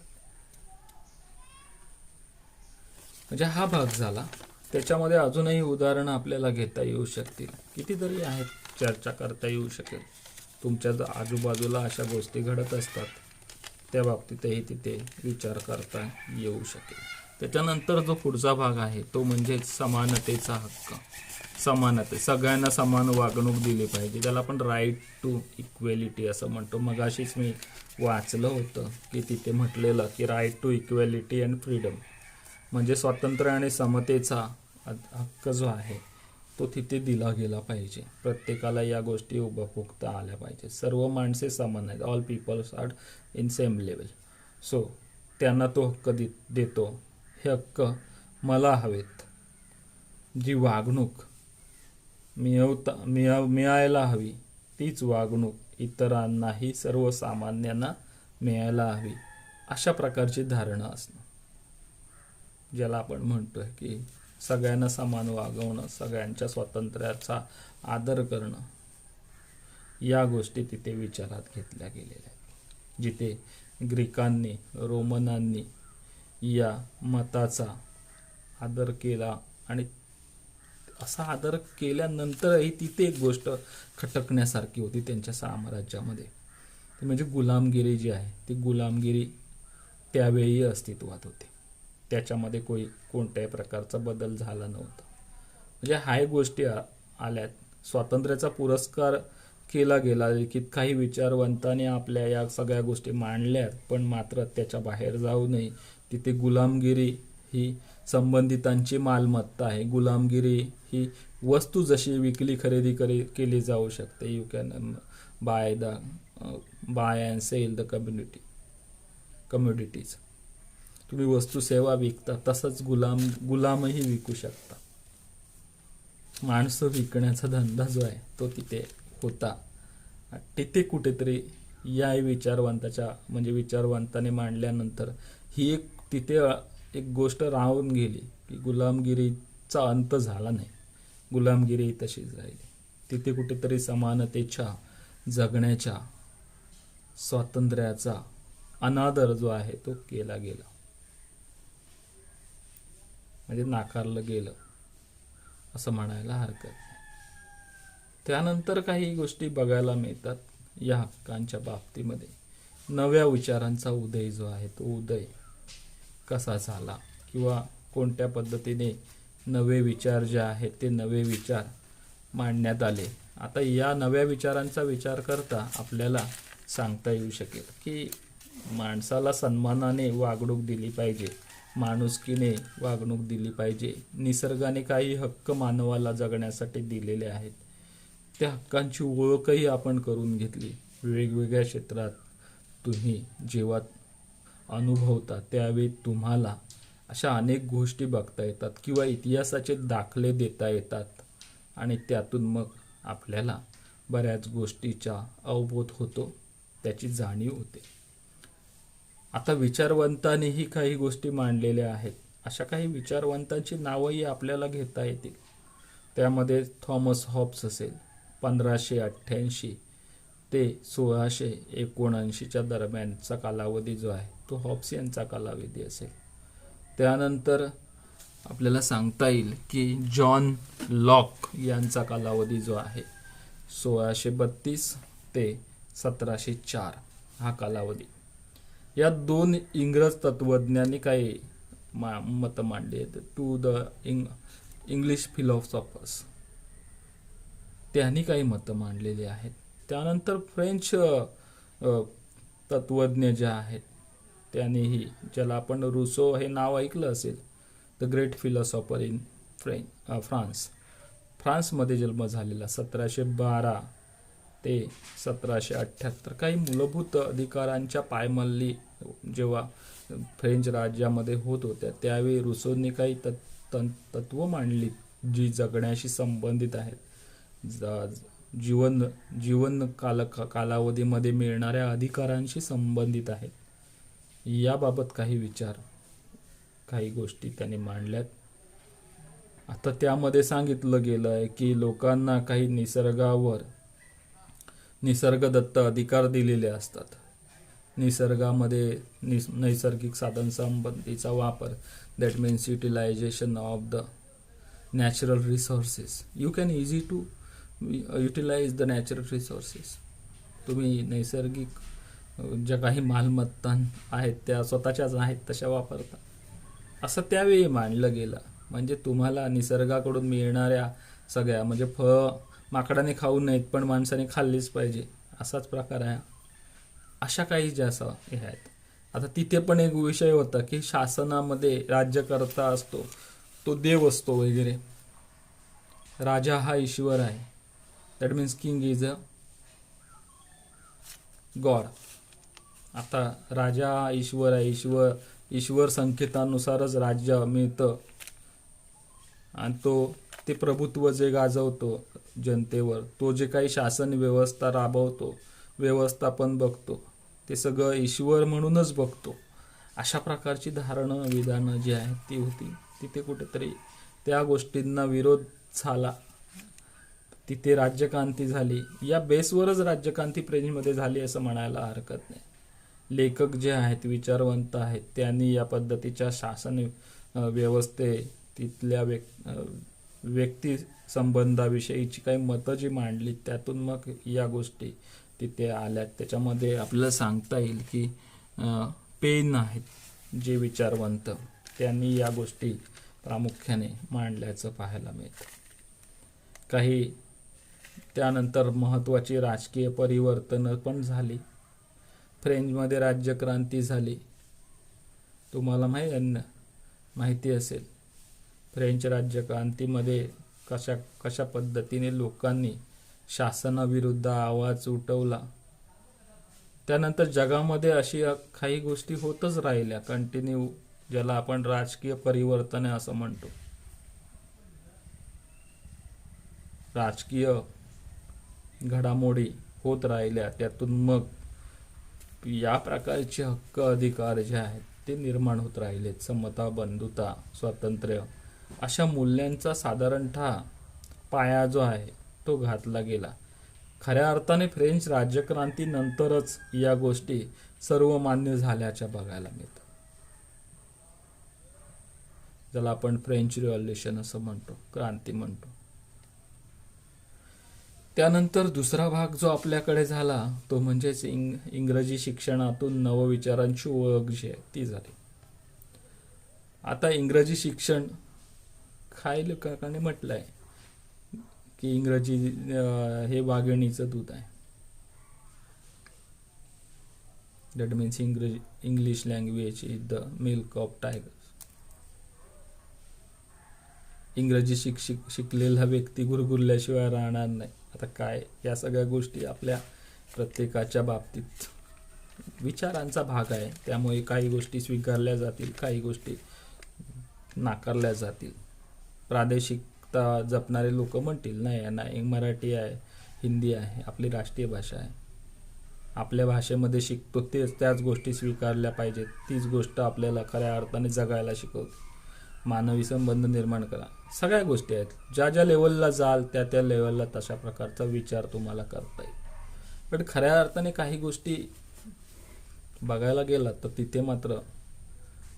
म्हणजे हा भाग झाला. त्याच्यामध्ये अजूनही उदाहरणं आपल्याला घेता येऊ शकतील, कितीतरी आहेत, चर्चा करता येऊ शकेल. तुमच्या आजूबाजूला अशा गोष्टी घडत असतात, त्या बाबतीतही तिथे विचार करता येऊ शकेल. त्याच्यानंतर जो पुढचा भाग आहे तो म्हणजे समानतेचा हक्क. समानते, सगळ्यांना समान वागणूक दिली पाहिजे, त्याला आपण राईट टू इक्वेलिटी असं म्हणतो. मगाशीच मी वाचलं होतं की तिथे म्हटलेलं की right to equality and freedom, म्हणजे स्वातंत्र्य आणि समतेचा हक्क जो आहे तो तिथे दिला गेला पाहिजे. प्रत्येकाला या गोष्टी उपभोगता आल्या पाहिजे. सर्व माणसे समान आहेत, all peoples are in same level. So त्यांना तो हक्क देतो. हे हक्क मला हवेत. जी वागणूक मिळायला हवी तीच वागणूक इतरांनाही, सर्वसामान्यांना मिळायला हवी, अशा प्रकारची धारणा असणं, ज्याला आपण म्हणतोय की सगळ्यांना समान वागवणं, सगळ्यांच्या स्वातंत्र्याचा आदर करणं, या गोष्टी तिथे विचारात घेतल्या गेलेल्या आहेत. जिथे ग्रीकांनी, रोमनांनी या मताचा आदर केला आणि असा आदर केल्यानंतरही तिथे एक गोष्ट खटकण्यासारखी होती त्यांच्या साम्राज्यामध्ये, ती म्हणजे गुलामगिरी जी आहे ती गुलामगिरी त्यावेळी अस्तित्वात होती. त्याच्यामध्ये कोणत्याही प्रकारचा बदल झाला नव्हता. म्हणजे ह्या गोष्टी आल्यात. स्वातंत्र्याचा पुरस्कार केला गेला, लिखित काही विचारवंतांनी आपल्या या सगळ्या गोष्टी मांडल्यात, पण मात्र त्याच्या बाहेर जाऊ नये. तिथे गुलामगिरी ही संबंधितांची मालमत्ता आहे. गुलामगिरी ही वस्तू जशी विकली खरेदी केली जाऊ शकते. You can buy and sell the communities. तुम्ही वस्तू सेवा विकता, तसंच गुलामही विकू शकता. माणसं विकण्याचा धंदा जो आहे तो तिथे होता. तिथे कुठेतरी या विचारवंताने मांडल्यानंतर ही तिथे एक गोष्ट राहून गेली की गुलामगिरीचा अंत झाला नाही, गुलामगिरी तशीच राहिली. तिथे कुठेतरी समानतेच्या, जगण्याच्या, स्वातंत्र्याचा अनादर जो आहे तो केला गेला. म्हणजे नाकारलं गेलं असं म्हणायला हरकत नाही. त्यानंतर काही गोष्टी बघायला मिळतात या हक्कांच्या बाबतीमध्ये. नव्या विचारांचा उदय जो आहे तो उदय कसा झाला किंवा कोणत्या पद्धतीने नवे विचार जे आहेत ते नवे विचार मांडण्यात आले. आता या नव्या विचारांचा विचार करता आपल्याला सांगता येऊ शकेल की माणसाला सन्मानाने वागणूक दिली पाहिजे, माणुसकीने वागणूक दिली पाहिजे. निसर्गाने काही हक्क मानवाला जगण्यासाठी दिलेले आहेत. त्या हक्कांची ओळखही आपण करून घेतली. वेगवेगळ्या क्षेत्रात तुम्ही जेव्हा अनुभवता त्यावेळी तुम्हाला अशा अनेक गोष्टी बघता येतात किंवा इतिहासाचे दाखले देता येतात आणि त्यातून मग आपल्याला बऱ्याच गोष्टीचा अवबोध होतो, त्याची जाणीव होते. आता विचारवंतांनीही काही गोष्टी मांडलेल्या आहेत. अशा काही विचारवंतांची नावंही आपल्याला घेता येतील. त्यामध्ये थॉमस हॉब्स असेल, 1588 ते 1679 दरम्यानचा कालावधी जो आहे तो हॉब्स यांचा कालावधी असेल. त्यानंतर आपल्याला सांगता येईल की जॉन लॉक यांचा कालावधी जो आहे 1632 ते 1704 हा कालावधी. या दोन इंग्रज तत्वज्ञांनी काही मतं मांडली आहेत. टू द इंग्लिश फिलॉसॉफर्स त्यांनी काही मतं मांडलेली आहेत. त्यानंतर फ्रेंच तत्वज्ञ जे आहेत त्यांनीही, ज्याला आपण रुसो हे नाव ऐकलं असेल, द ग्रेट फिलॉसॉफर इन फ्रान्समध्ये जन्म झालेला 1712 ते 1778. काही मूलभूत अधिकारांच्या पायमल्ली जेव्हा फ्रेंच राज्यामध्ये होत होत्या त्यावेळी रुसोंनी काही तत्व मांडली जी जगण्याशी संबंधित आहेत. जीवन कालावधीमध्ये मिळणाऱ्या अधिकारांशी संबंधित आहेत. याबाबत काही विचार, काही गोष्टी त्यांनी मांडल्यात. आता त्यामध्ये सांगितलं गेलं आहे की लोकांना काही निसर्गदत्त अधिकार दिलेले असतात. निसर्गामध्ये नैसर्गिक साधनसंपत्तीचा वापर, that means utilization of the natural resources. You can easy to utilize the natural resources. तुम्ही नैसर्गिक ज्या काही मालमत्ता आहेत त्या स्वतःच्याच आहेत तशा वापरता, असं त्यावेळी मांडलं गेलं. म्हणजे तुम्हाला निसर्गाकडून मिळणाऱ्या सगळ्या, म्हणजे फळं माकडाने खाऊ नयेत पण माणसाने खाल्लीच पाहिजे असाच प्रकार आहे. अशा काही ज्या हे आहेत. आता तिथे पण एक विषय होता की शासनामध्ये राज्यकर्ता असतो, तो देव असतो वगैरे. राजा हा ईश्वर आहे, that means king is a God. आता राजा ईश्वर आहे, ईश्वर संकेतानुसारच राज्य मिळतं आणि ते प्रभुत्व जे गाजवतो जनतेवर, तो जे काही शासन व्यवस्था राबवतो, व्यवस्थापन बघतो, ते सगळं ईश्वर म्हणूनच बघतो. अशा प्रकारची धारणं विधानं जी आहेत ती होती. तिथे कुठेतरी त्या गोष्टींना विरोध झाला, तिथे राज्यक्रांती झाली. या बेसवरच राज्यक्रांती फ्रेंचमध्ये झाली असं म्हणायला हरकत नाही. लेखक जे आहेत, विचारवंत आहेत, त्यांनी या पद्धतीच्या शासन व्यवस्थे, तिथल्या व्यक्ती संबंधाविषयीची काही मतं जी मांडली त्यातून मग या गोष्टी तिथे आल्यात. त्याच्यामध्ये आपल्याला सांगता येईल की पेन आहेत जे विचारवंत, त्यांनी या गोष्टी प्रामुख्याने मांडल्याचं पाहायला मिळतं. काही त्यानंतर महत्त्वाची राजकीय परिवर्तनं पण झाली. फ्रेंचमध्ये राज्यक्रांती झाली. तुम्हाला माहिती असेल फ्रेंच राज्यक्रांतीमध्ये कशा पद्धतीने लोकांनी शासनाविरुद्ध आवाज उठवला. त्यानंतर जगामध्ये अशी काही गोष्टी होतच राहिल्या कंटिन्यू, ज्याला आपण राजकीय परिवर्तन असं म्हणतो. राजकीय घडामोडी होत राहिल्या, त्यातून मग या प्रकारचे हक्क अधिकार जे आहेत ते निर्माण होत राहिलेत. समता, बंधुता, स्वातंत्र्य अशा मूल्यांचा साधारणतः पाया जो आहे तो घातला गेला. खऱ्या अर्थाने फ्रेंच राज्यक्रांती नंतरच या गोष्टी सर्वमान्य झाल्याच्या बघायला मिळतात. ज्याला आपण फ्रेंच रिव्हॉल्युशन असं म्हणतो, क्रांती म्हणतो. त्यानंतर दुसरा भाग जो आपल्याकडे झाला तो म्हणजेच इंग्रजी शिक्षणातून नवविचारांची ओळख जी आहे ती झाली. आता इंग्रजी शिक्षण काही लोकांनी म्हटलंय की इंग्रजी हे वाघिणीचं दूध आहे. That means English language is the milk of tigers. इंग्रजी शिकलेला व्यक्ती गुरगुरल्याशिवाय राहणार नाही. आता काय, या सगळ्या गोष्टी आपल्या प्रत्येकाच्या बाबतीत विचारांचा भाग आहे. त्यामुळे काही गोष्टी स्वीकारल्या जातील, काही गोष्टी नाकारल्या जातील. प्रादेशिकता जपणारे लोक म्हणतील नाही नाही, मराठी आहे, हिंदी आहे, आपली राष्ट्रीय भाषा आहे, आपल्या भाषेमध्ये शिकतो त्याच गोष्टी स्वीकारल्या पाहिजेत, तीच गोष्ट आपल्याला खऱ्या अर्थाने जगायला शिकवते, मानवी संबंध निर्माण करा, सगळ्या गोष्टी आहेत. ज्या ज्या लेवलला जाल त्या त्या लेवलला तशा प्रकारचा विचार तुम्हाला करता येईल. पण खऱ्या अर्थाने काही गोष्टी बघायला गेलात तर तिथे मात्र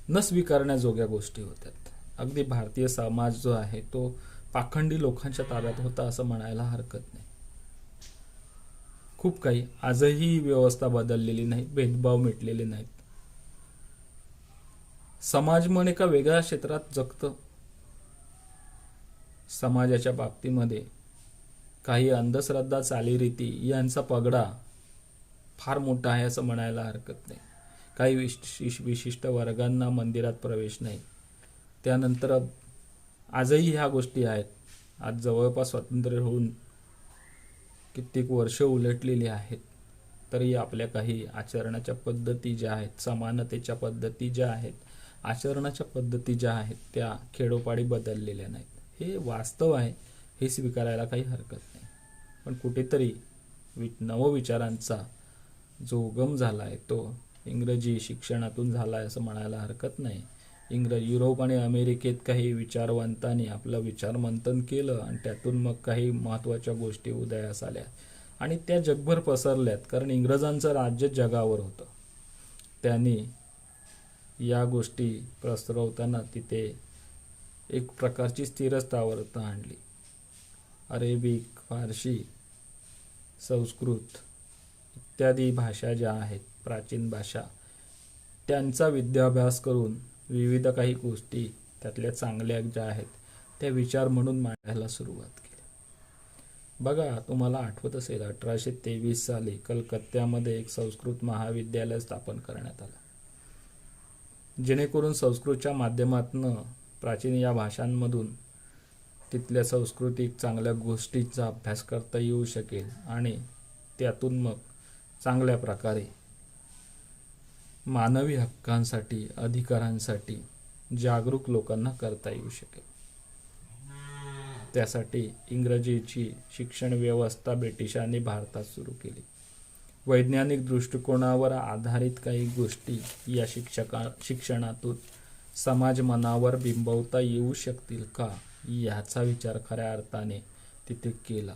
न स्वीकारण्याजोग्या गोष्टी होत्यात. अगदी भारतीय समाज जो आहे तो पाखंडी लोकांच्या ताब्यात होता असं म्हणायला हरकत नाही. खूप काही आजही व्यवस्था बदललेली नाही, भेदभाव मिटलेले नाहीत. समाज मन एका वेगळ्या क्षेत्रात जगतं. समाजाच्या बाबतीमध्ये काही अंधश्रद्धा, चालीरीती यांचा पगडा फार मोठा आहे असं म्हणायला हरकत नाही. काही विशिष्ट वर्गांना मंदिरात प्रवेश नाही. त्यानंतर आजही ह्या गोष्टी आहेत. आज जवळपास स्वातंत्र्य होऊन कित्येक वर्ष उलटलेली आहेत, तरी आपल्या काही आचरणाच्या पद्धती ज्या आहेत, समानतेच्या पद्धती ज्या आहेत, आचरणाच्या पद्धती ज्या आहेत त्या खेडोपाडी बदललेल्या नाहीत. हे वास्तव आहे, हे स्वीकारायला काही हरकत नाही. पण कुठेतरी नवविचारांचा जो उगम झाला आहे तो इंग्रजी शिक्षणातून झाला आहे असं म्हणायला हरकत नाही. युरोप आणि अमेरिकेत काही विचारवंतांनी आपलं विचारमंथन केलं आणि त्यातून मग काही महत्त्वाच्या गोष्टी उदयास आल्या आणि त्या जगभर पसरल्यात. कारण इंग्रजांचं राज्य जगावर होतं. त्यांनी या गोष्टी पसरवताना तिथे एक प्रकारची स्थिरस्थावरता आणली. अरेबिक, फारसी, संस्कृत इत्यादी भाषा ज्या आहेत, प्राचीन भाषा, त्यांचा विद्याभ्यास करून विविध काही गोष्टी त्यातल्या चांगल्या ज्या आहेत त्या विचार म्हणून मांडायला सुरुवात केली. बघा, तुम्हाला आठवत असेल 1823 साली कलकत्त्यामध्ये एक संस्कृत महाविद्यालय स्थापन करण्यात आलं, जेणेकरून संस्कृतच्या माध्यमातून प्राचीन या भाषांमधून तिथल्या सांस्कृतिक चांगल्या गोष्टींचा अभ्यास करता येऊ शकेल आणि त्यातून मग चांगल्या प्रकारे मानवी हक्कांसाठी, अधिकारांसाठी जागरूक लोकांना करता येऊ शकेल. त्यासाठी इंग्रजीची शिक्षण व्यवस्था ब्रिटिशांनी भारतात सुरू केली. वैज्ञानिक दृष्टिकोनावर आधारित काही गोष्टी या शिक्षणातून समाज मनावर बिंबवता येऊ शकतील का याचा विचार खऱ्या अर्थाने तिथे केला.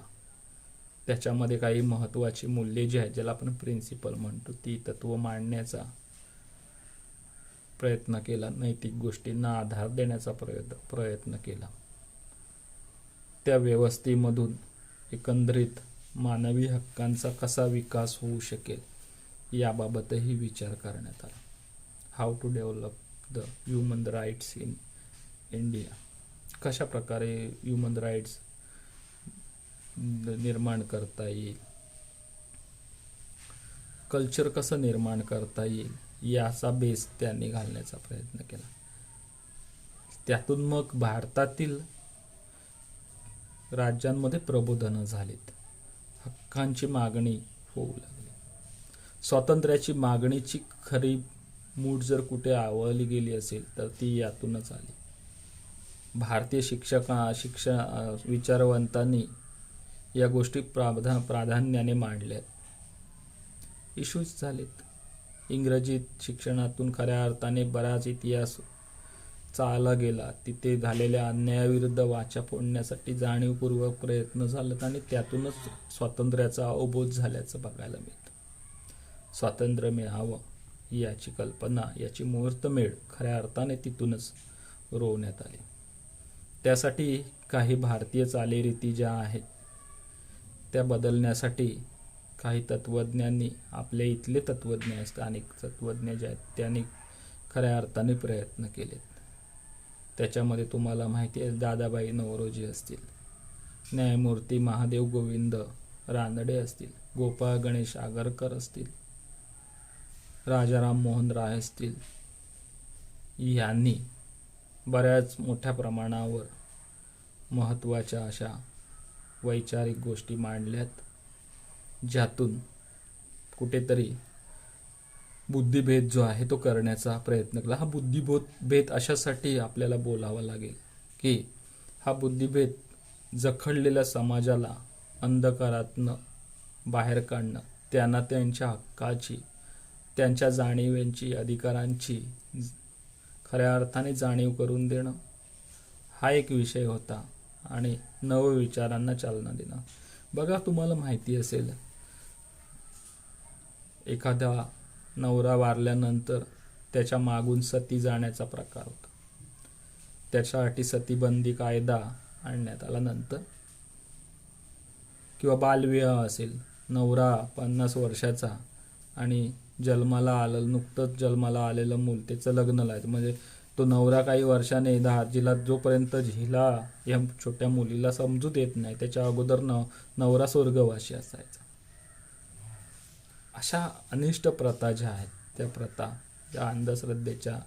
त्याच्यामध्ये काही महत्त्वाची मूल्ये जी आहेत, ज्याला आपण प्रिन्सिपल म्हणतो, ती तत्व मांडण्याचा प्रयत्न केला. नैतिक गोष्टींना आधार देण्याचा प्रयत्न केला. त्या व्यवस्थेमधून एकंदरीत मानवी हक्कांचा कसा विकास होऊ शकेल याबाबतही विचार करण्यात आला. How to develop the human rights in India, कशा प्रकारे ह्युमन राईट्स निर्माण करता येईल, कल्चर कसं निर्माण करता येईल याचा बेस त्यांनी घालण्याचा प्रयत्न केला. त्यातून मग भारतातील राज्यांमध्ये प्रबोधनं झालीत, हक्कांची मागणी होऊ लागली. स्वातंत्र्याची मागणीची खरी मूठ जर कुठे आवळली गेली असेल तर ती यातूनच आली. भारतीय विचारवंतांनी या गोष्टी प्राधान्याने मांडल्यात. इश्यूज झालेत. इंग्रजीत शिक्षणातून खऱ्या अर्थाने बराच इतिहास चालला गेला. तिथे झालेल्या अन्यायाविरुद्ध वाचा फोडण्यासाठी जाणीवपूर्वक प्रयत्न झालेत आणि त्यातूनच स्वातंत्र्याचा अवबोध झाल्याचं बघायला मिळतं. स्वातंत्र्य मिळावं याची कल्पना, याची मुहूर्तमेढ खऱ्या अर्थाने तिथूनच रोवण्यात आली. त्यासाठी काही भारतीय चालीरीती ज्या आहेत त्या बदलण्यासाठी काही तत्त्वज्ञांनी, आपले इथले तत्त्वज्ञ, स्थानिक तत्त्वज्ञ जे आहेत त्यांनी खऱ्या अर्थाने प्रयत्न केलेत. त्याच्यामध्ये तुम्हाला माहिती आहे दादाबाई नवरोजी असतील, न्यायमूर्ती महादेव गोविंद रानडे असतील, गोपाळ गणेश आगरकर असतील, राजाराम मोहन राय असतील, यांनी बऱ्याच मोठ्या प्रमाणावर महत्त्वाच्या अशा वैचारिक गोष्टी मांडल्यात, ज्यातून कुठेतरी बुद्धिभेद जो आहे तो करण्याचा प्रयत्न केला. हा बुद्धिभेद अशासाठी आपल्याला बोलावा लागेल की हा बुद्धिभेद जखडलेल्या समाजाला अंधकारातनं बाहेर काढणं, त्यांना त्यांच्या हक्काची, त्यांच्या जाणीवेंची, अधिकारांची खऱ्या अर्थाने जाणीव करून देणं हा एक विषय होता आणि नवविचारांना चालना देणं. बघा, तुम्हाला माहिती असेल एखादा नवरा वारल्यानंतर त्याच्या मागून सती जाण्याचा प्रकार होता. त्याच्यासाठी सतीबंदी कायदा आणण्यात आला नंतर. किंवा बालविवाह असेल, नवरा 50 वर्षाचा आणि नुकतंच जन्माला आलेलं मूल, त्याचं लग्न लावायचं, म्हणजे तो नवरा काही वर्षाने जिला जोपर्यंत हिला या छोट्या मुलीला समजूत येत नाही त्याच्या अगोदर नवरा स्वर्गवासी असायचा. अशा अनिष्ट प्रथा ज्या आहेत त्या प्रथा त्या अंधश्रद्धेच्या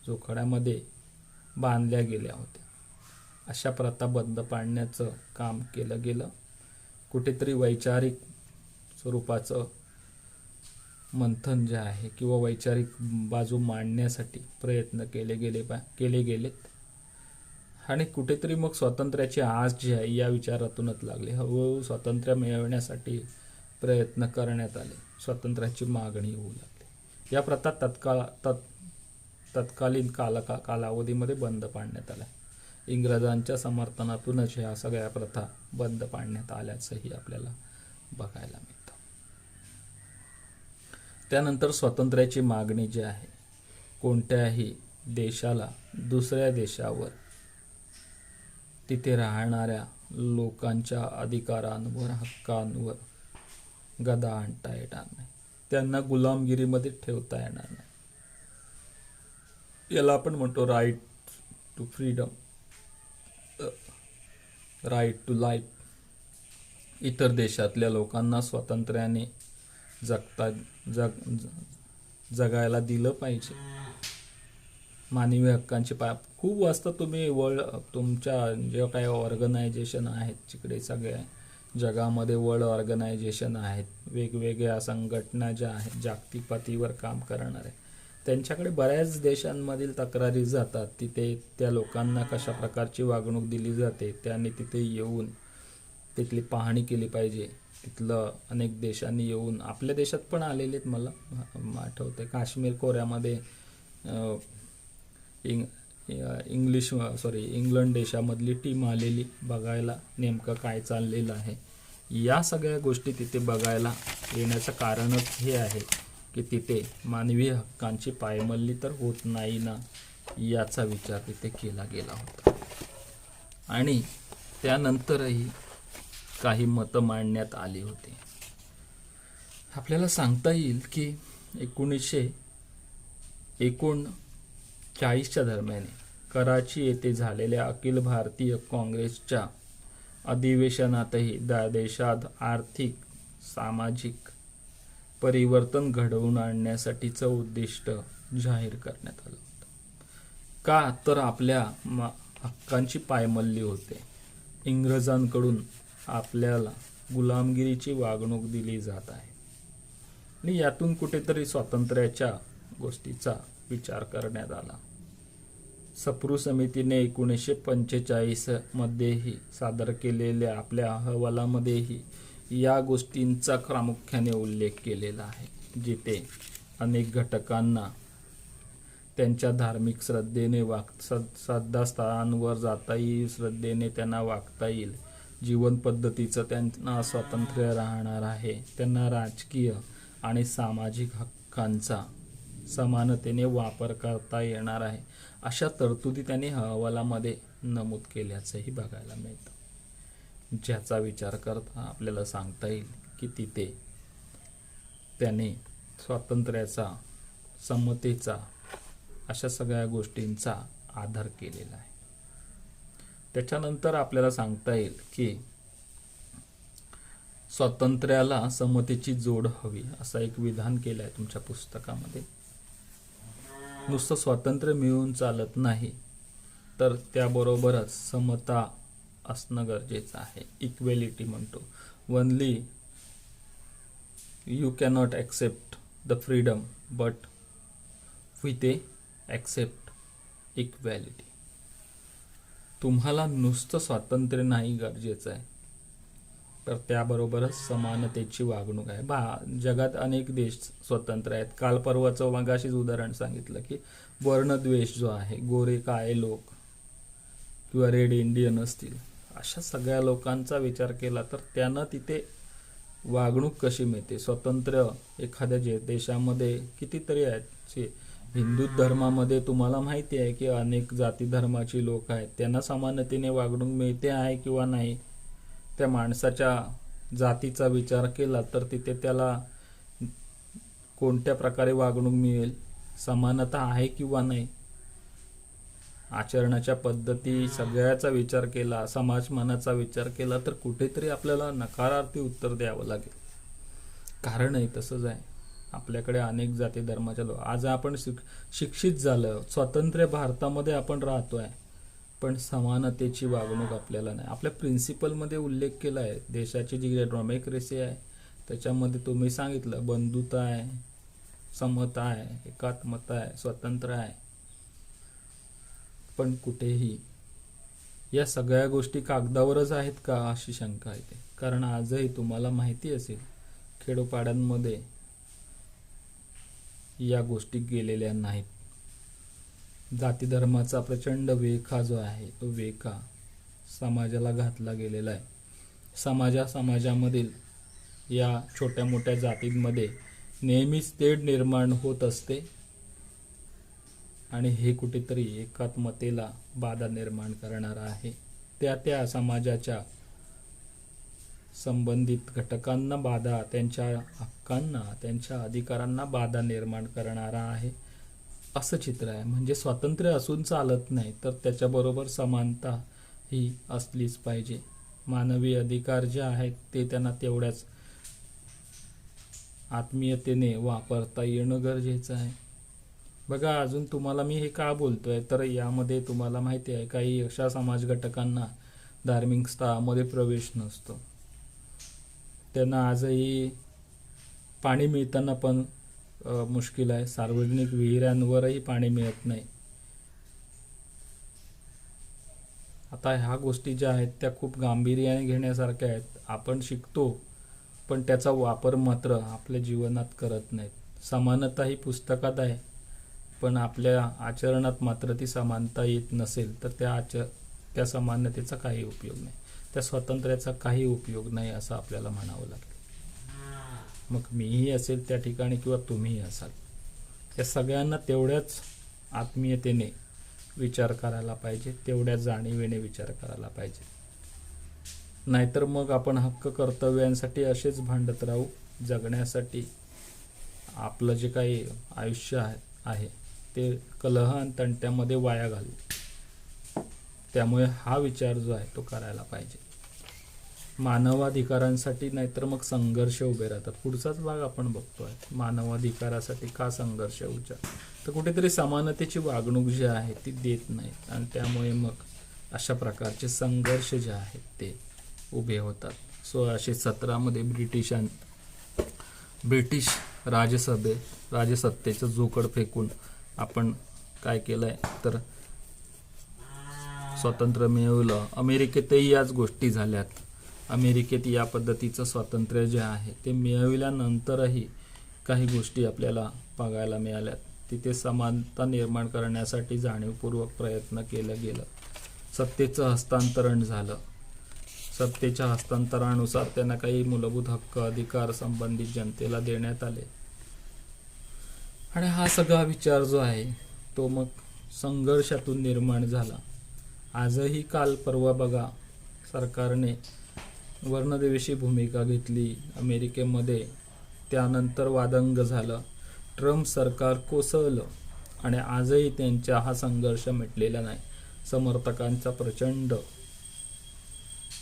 जोखड्यामध्ये बांधल्या गेल्या होत्या. अशा प्रथा बंद पाडण्याचं काम केलं गेलं. कुठेतरी वैचारिक स्वरूपाचं मंथन जे आहे किंवा वैचारिक बाजू मांडण्यासाठी प्रयत्न केले गेलेत आणि कुठेतरी मग स्वातंत्र्याची आस जी आहे या विचारातूनच लागली. हळूहळू स्वातंत्र्य मिळवण्यासाठी प्रयत्न करण्यात आले, स्वातंत्र्याची मागणी होऊ लागली. या प्रथा तत्कालीन कालावधीमध्ये बंद पाडण्यात आल्या. इंग्रजांच्या समर्थनातूनच ह्या सगळ्या प्रथा बंद पाडण्यात आल्याचंही आपल्याला बघायला मिळतं. त्यानंतर स्वातंत्र्याची मागणी जी आहे, कोणत्याही देशाला दुसऱ्या देशावर तिथे राहणाऱ्या लोकांच्या अधिकारांवर, हक्कांवर गदा आणता येणार नाही, त्यांना गुलामगिरीमध्ये ठेवता येणार नाही. याला आपण म्हणतो right to freedom, right to life. इतर देशातल्या लोकांना स्वातंत्र्याने जगायला दिलं पाहिजे. मानवी हक्कांचे खूप वाजता तुम्ही तुमच्या जे काही ऑर्गनायझेशन आहेत तिकडे, सगळ्या जगामध्ये वर्ल्ड ऑर्गनायझेशन आहेत, वेगवेगळ्या संघटना ज्या आहेत जागतिक पातळीवर काम करणारे, त्यांच्याकडे बऱ्याच देशांमधील तक्रारी जातात. तिथे त्या लोकांना कशा प्रकारची वागणूक दिली जाते, त्यांनी तिथे येऊन तिथली पाहणी केली पाहिजे. तिथलं अनेक देशांनी येऊन, आपल्या देशात पण आलेले आहेत, मला आठवते काश्मीर खोऱ्यामध्ये इंग्लंड देशामधली टीम आलेली बघायला नेमकं काय चाललेलं आहे. या सगळ्या गोष्टी तिथे बघायला येण्याचं कारणच हे आहे की तिथे मानवी हक्कांची पायमल्ली तर होत नाही ना, याचा विचार तिथे केला गेला होता. आणि त्यानंतरही काही मतं मांडण्यात आली होती. आपल्याला सांगता येईल की 1939च्या दरम्यान कराची येथे झालेल्या अखिल भारतीय काँग्रेसच्या अधिवेशनातही देशात आर्थिक सामाजिक परिवर्तन घडवून आणण्यासाठीचं उद्दिष्ट जाहीर करण्यात आलं होतं. का तर आपल्या हक्कांची पायमल्ली होते. इंग्रजांकडून आपल्याला गुलामगिरीची वागणूक दिली जात आहे आणि यातून कुठेतरी स्वातंत्र्याच्या गोष्टीचा विचार करण्यात आला. सप्रू समितीने 1945 मध्येही सादर केलेल्या आपल्या अहवालामध्येही या गोष्टींचा प्रामुख्याने उल्लेख केलेला आहे, जिथे अनेक घटकांना त्यांच्या धार्मिक श्रद्धेने श्रद्धास्थानांवर जाता येईल, श्रद्धेने त्यांना वागता येईल, जीवन पद्धतीचं त्यांना स्वातंत्र्य राहणार आहे, त्यांना राजकीय आणि सामाजिक हक्कांचा समानतेने वापर करता येणार आहे. अशा तरतुदी त्यांनी अहवालामध्ये नमूद केल्याचंही बघायला मिळतं, ज्याचा विचार करता आपल्याला सांगता येईल की तिथे त्याने स्वातंत्र्याचा, समतेचा, अशा सगळ्या गोष्टींचा आदर केलेला आहे. त्याच्यानंतर आपल्याला सांगता येईल की स्वातंत्र्याला समतेची जोड हवी असं एक विधान केलं आहे तुमच्या पुस्तकामध्ये. नुसतं स्वातंत्र्य मिळून चालत नाही, तर त्याबरोबरच समता असणं गरजेचं आहे. इक्वेलिटी म्हणतो. Only you cannot accept the freedom but with A accept equality. तुम्हाला नुसतं स्वातंत्र्य नाही गरजेचं आहे, तर त्याबरोबरच समानतेची वागणूक आहे. जगात अनेक देश स्वतंत्र आहेत. काल परवाचं मगाशीच उदाहरण सांगितलं की वर्णद्वेष जो आहे, गोरे काळे लोक किंवा रेड इंडियन असतील, अशा सगळ्या लोकांचा विचार केला तर त्यांना तिथे वागणूक कशी मिळते. स्वातंत्र्य एखाद्या देशामध्ये कितीतरी आहेत. हिंदू धर्मामध्ये तुम्हाला माहिती आहे की अनेक जाती धर्माची लोक आहेत, त्यांना समानतेने वागणूक मिळते आहे किंवा नाही. त्या माणसाच्या जातीचा विचार केला तर तिथे त्याला कोणत्या प्रकारे वागणूक मिळेल, समानता आहे किंवा नाही. आचरणाच्या पद्धती सगळ्याचा विचार केला, समाजमानाचा विचार केला तर कुठेतरी आपल्याला नकारार्थी उत्तर द्यावं लागेल. कारणही तसंच आहे. आपल्याकडे अनेक जाती धर्माच्या लोक, आज आपण शिक्षित झालं, स्वातंत्र्य भारतामध्ये आपण राहतोय, पण समानतेची वागणूक आपल्याला नाही. आपल्या प्रिन्सिपलमध्ये उल्लेख केला आहे. देशाची जी डेमोक्रेसी आहे त्याच्यामध्ये तुम्ही सांगितलं बंधुता आहे, समता आहे, एकात्मता आहे, स्वतंत्र आहे, पण कुठेही या सगळ्या गोष्टी कागदावरच आहेत का अशी शंका येते. कारण आजही तुम्हाला माहिती असेल खेडोपाड्यांमध्ये या गोष्टी गेलेल्या नाहीत. जाती धर्माचा प्रचंड वेखा जो आहे तो वेखा समाजाला घातला गेलेला आहे. समाजामधील या छोट्या मोठ्या जातींमध्ये नेहमीच तेढ निर्माण होत असते आणि हे कुठेतरी एकात्मतेला बाधा निर्माण करणार आहे. त्या समाजाच्या संबंधित घटकांना बाधा, त्यांच्या हक्कांना, त्यांच्या अधिकारांना बाधा निर्माण करणारा आहे असं चित्र आहे. म्हणजे स्वातंत्र्य असून चालत नाही, तर त्याच्याबरोबर समानता ही असलीच पाहिजे. मानवी अधिकार जे आहेत ते त्यांना तेवढ्याच आत्मीयतेने वापरता येणं गरजेचं आहे. बघा, अजून तुम्हाला मी हे का बोलतोय तर यामध्ये तुम्हाला माहिती आहे काही अशा समाज घटकांना धार्मिक स्थळामध्ये प्रवेश नसतो. त्यांना आजही पाणी मिळताना पण मुश्किल आहे. सार्वजनिक विहिरांवरही पाणी मिळत नाही. आता ह्या गोष्टी ज्या आहेत त्या खूप गांभीर्याने घेण्यासारख्या आहेत. आपण शिकतो पण त्याचा वापर मात्र आपल्या जीवनात करत नाहीत. समानता ही पुस्तकात आहे, पण आपल्या आचरणात मात्र ती समानता येत नसेल तर त्या समानतेचा काही उपयोग नाही, त्या स्वातंत्र्याचा काही उपयोग नाही असं आपल्याला म्हणावं लागेल. मग मीही असेल त्या ठिकाणी किंवा तुम्हीही असाल, या सगळ्यांना तेवढ्याच आत्मीयतेने विचार करायला पाहिजे, तेवढ्या जाणीवेने विचार करायला पाहिजे. नाहीतर मग आपण हक्क कर्तव्यांसाठी असेच भांडत राहू. जगण्यासाठी आपलं जे काही आयुष्य आहे ते कलह आणि तंट्यामध्ये वाया घालू. त्यामुळे हा विचार जो आहे तो करायला पाहिजे. मानवाधिकारांसाठी नाहीतर मग संघर्ष उभे राहतात. पुढचाच भाग आपण बघतोय. मानवाधिकारासाठी का संघर्ष उभा, तर कुठेतरी समानतेची वागणूक जी आहे ती देत नाहीत आणि त्यामुळे मग अशा प्रकारचे संघर्ष जे आहेत ते उभे होतात. 1617 मध्ये ब्रिटिश राजसत्तेचं जोकड फेकून आपण काय केलंय तर स्वातंत्र्य मिळवलं. अमेरिकेतही याच गोष्टी झाल्यात. अमेरिकेत या पद्धतीचं स्वातंत्र्य जे आहे ते मिळविल्यानंतरही काही गोष्टी आपल्याला बघायला मिळाल्यात. तिथे समानता निर्माण करण्यासाठी जाणीवपूर्वक प्रयत्न केलं गेलं. सत्तेचं हस्तांतरण झालं. सत्तेच्या हस्तांतरणानुसार त्यांना काही मूलभूत हक्क अधिकार संबंधित जनतेला देण्यात आले. आणि हा सगळा विचार जो आहे तो मग संघर्षातून निर्माण झाला. आजही काल परवा बघा सरकारने वर्णद्वेषी भूमिका घेतली अमेरिकेमध्ये, त्यानंतर वादंग झालं, ट्रम्प सरकार कोसळलं आणि आजही त्यांचा हा संघर्ष मिटलेला नाही. समर्थकांचा प्रचंड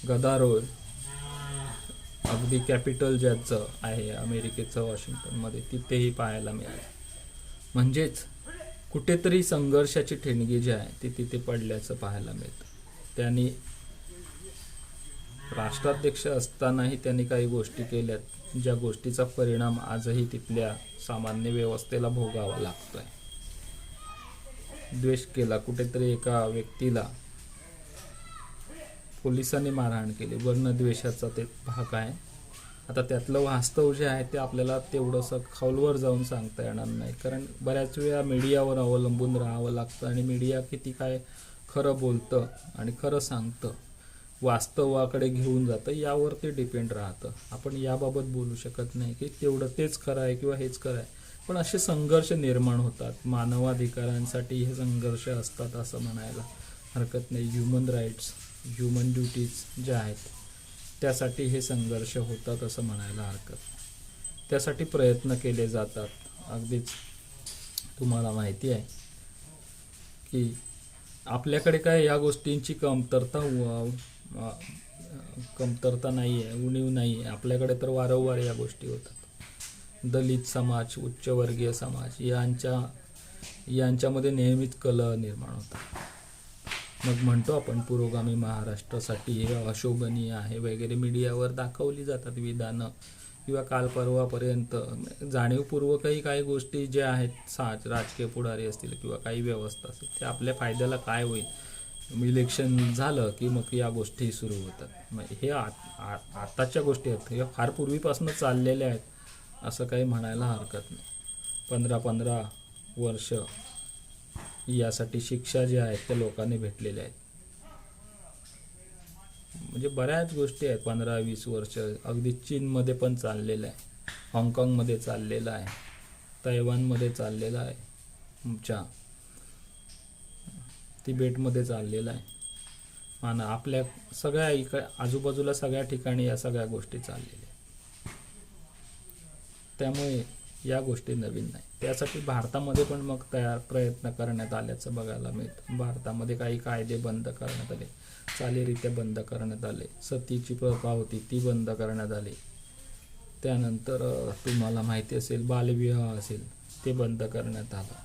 गदारोळ अगदी कॅपिटल ज्याचं आहे अमेरिकेचं वॉशिंग्टनमध्ये तिथेही पाहायला मिळालं. म्हणजेच कुठेतरी संघर्षाची ठिणगी जी आहे ती तिथे पडल्याचं पाहायला मिळतं. त्यांनी राष्ट्राध्यक्ष असतानाही त्यांनी काही गोष्टी केल्यात ज्या गोष्टीचा परिणाम आजही तिथल्या सामान्य व्यवस्थेला भोगावा लागतोय. द्वेष केला, कुठेतरी एका व्यक्तीला पोलिसांनी मारहाण केली, वर्णद्वेषाचा ते भाग आहे. आता त्यातलं वास्तव जे आहे ते आपल्याला तेवढंसं खोलवर जाऊन सांगता येणार नाही, कारण बऱ्याच वेळा मीडियावर अवलंबून राहावं लागतं आणि मीडिया किती काय खरं बोलतं आणि खरं सांगतं, वास्तवाकडे घेऊन जातं, यावर ते डिपेंड राहतं. आपण याबाबत बोलू शकत नाही की तेवढं तेच खरं आहे किंवा हेच खरं आहे. पण असे संघर्ष निर्माण होतात, मानवाधिकारांसाठी हे संघर्ष असतात असं म्हणायला हरकत नाही. ह्युमन राईट्स, ह्युमन ड्युटीज ज्या आहेत त्यासाठी हे संघर्ष होतात असं म्हणायला हरकत नाही. त्यासाठी प्रयत्न केले जातात. अगदीच तुम्हाला माहिती आहे की आपल्याकडे काय या गोष्टींची कमतरता नाही आहे, उणीव नाही आहे. आपल्याकडे तर वारंवार या गोष्टी होतात. दलित समाज, उच्चवर्गीय समाज यांच्यामध्ये नेहमीच कलह निर्माण होतात. मग म्हणतो आपण पुरोगामी महाराष्ट्रासाठी हे अशोभनीय आहे वगैरे, मीडियावर दाखवली जातात विधानं किंवा काल परवापर्यंत जाणीवपूर्वकही काही गोष्टी ज्या आहेत राजकीय पुढारी असतील किंवा काही व्यवस्था असेल ते आपल्या फायद्याला काय होईल, इलेक्शन झालं की मग या गोष्टी सुरू होतात. मग हे आताच्या गोष्टी आहेत, हे फार पूर्वीपासून चाललेल्या आहेत असं काही म्हणायला हरकत नाही. 15-15 वर्ष यासाठी शिक्षा ज्या आहेत त्या लोकांनी भेटलेल्या आहेत. म्हणजे बऱ्याच गोष्टी आहेत. 15-20 वर्ष अगदी चीनमध्ये पण चाललेलं आहे, हाँगकाँगमध्ये चाललेलं आहे, तैवानमध्ये चाललेलं आहे, तुमच्या तिबेटमध्ये चाललेलं आहे. आणि आपल्या सगळ्या आजूबाजूला सगळ्या ठिकाणी या सगळ्या गोष्टी चाललेल्या आहेत. त्यामुळे या गोष्टी नवीन नाही. त्यासाठी भारतामध्ये पण मग प्रयत्न करण्यात आल्याचं बघायला मिळतं. भारतामध्ये काही कायदे बंद करण्यात आले, चालीरीत्या बंद करण्यात आले, सतीची प्रथा होती ती बंद करण्यात आली. त्यानंतर तुम्हाला माहिती असेल बालविवाह असेल ते बंद करण्यात आलं.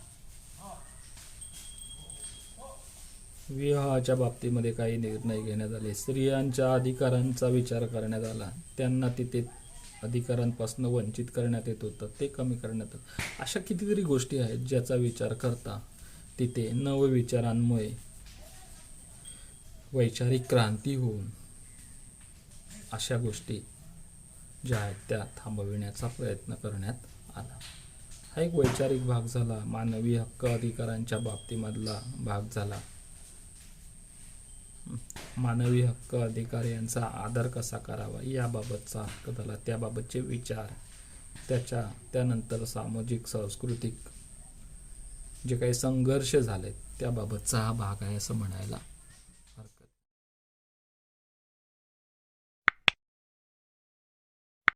विवाहाच्या बाबतीमध्ये काही निर्णय घेण्यात आले, स्त्रियांच्या अधिकारांचा विचार करण्यात आला, त्यांना तिथे अधिकारांपासून वंचित करण्यात येत होतं ते कमी करण्यात आलं. अशा कितीतरी गोष्टी आहेत ज्याचा विचार करता तिथे नवविचारांमुळे वैचारिक क्रांती होऊन अशा गोष्टी ज्या आहेत त्या थांबविण्याचा प्रयत्न करण्यात आला. हा एक वैचारिक भाग झाला, मानवी हक्क अधिकारांच्या बाबतीमधला भाग झाला. मानवी हक्क अधिकार यांचा आदर कसा करावा याबाबतचा हक्क झाला, त्याबाबतचे विचार, त्यानंतर सामाजिक सांस्कृतिक जे काही संघर्ष झाले त्याबाबतचा हा भाग आहे असं म्हणायला